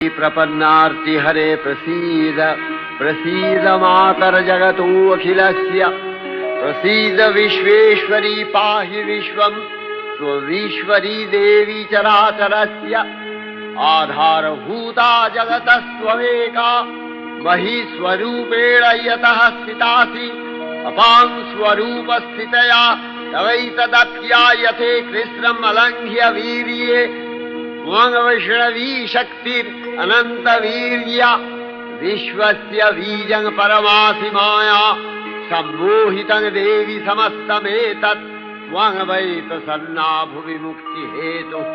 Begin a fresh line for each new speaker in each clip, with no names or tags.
प्रपन्नार्ति हरे प्रसीद प्रसीद मातर जगतो अखिलस्य प्रसीद विश्वेश्वरी पाहि विश्वं स्वविश्वरी देवी चराचरस्य आधारभूता जगतस्त्वमेका महीस्वरूपेण यतः स्थितासि अपां स्वरूपस्थितया तवैतदप्यायते कृष्णम् अलङ्घ्य वीर्ये त्वं वैष्णवी शक्तिरनन्तवीर्या विश्वस्य बीजं परमासि माया सम्मोहितं देवि समस्तमेतत् त्वं वै प्रसन्ना भुवि मुक्तिहेतुः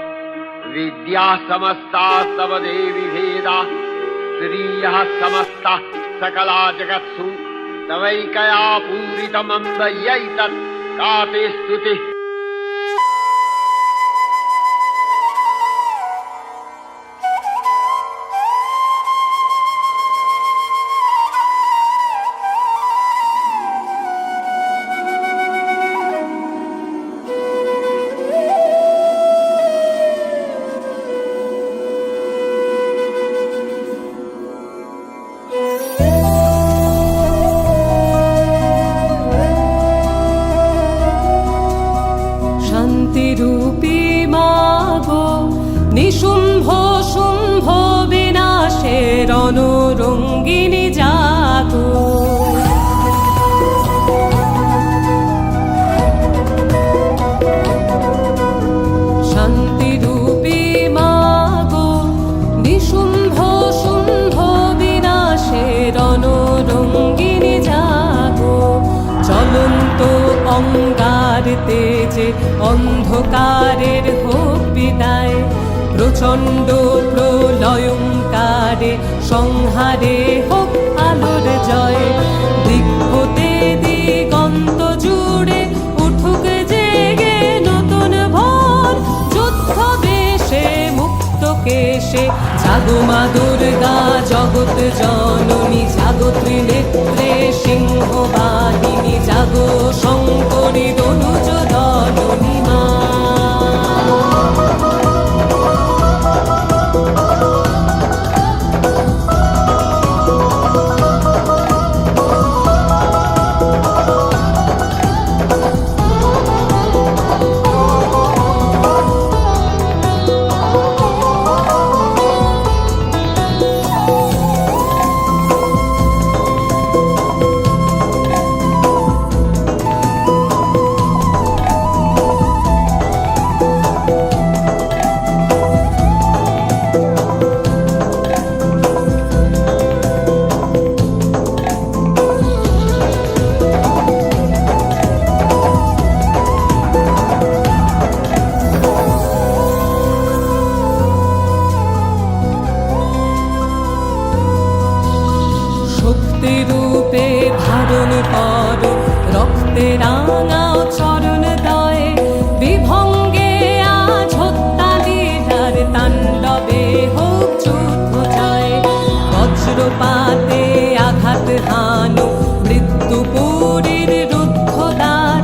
विद्याः समस्ताः तव देवि भेदाः स्त्रियः समस्ताः सकला जगत्सु तवैकया पूरितमम्बयैतत् का ते स्तुतिः।
শান্তিরূপী মাগো নিশুম্ভ শুম্ভ বিনাশের রণরঙ্গিনী জাগো শান্তিরূপী মাগো নিশুম্ভ শুম্ভ বিনাশের রণরঙ্গিনী জাগো চলন্ত অঙ্গার তেজে অন্ধকারের হোক বিদায় প্রচণ্ড প্রলয়ঙ্কারে সংহারে হোক আলোর জয় দিক হতে দিগন্ত জুড়ে উঠুক জেগে নতুন ভোর যুদ্ধ বেশে মুক্ত কেশে জাগো মা দুর্গা জগৎ জননী জাগো ত্রিনেত্রে সিংহ বাহিনী জাগো শঙ্করী দনুজ দলনী মা। রূপে ধারণ কর রক্তে রাঙাও চরণ দয়ে বিভঙ্গে আজ হত্যা লীলার তাণ্ডবে হোক যুদ্ধ জয় বজ্রপাতে আঘাত হানো মৃত্যুপুরীর রুদ্ধদ্বার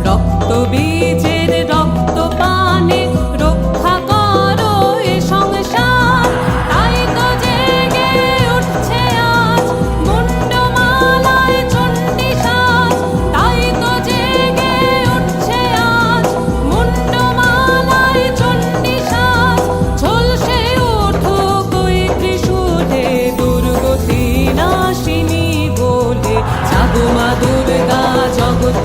রক্ত বীজের রক্ত পানে রক্ষা করো এ সংসার তাই তো জেগে উঠছে আজ মুন্ডমালায় চণ্ডী সাজ তাই তো জেগে উঠছে আজ মুন্ডমালায় চণ্ডী সাজ ঝলসে উঠুক ওই ত্রিশূলে দুর্গতি নাশিনী বলে জাগো মা দুর্গা জগৎ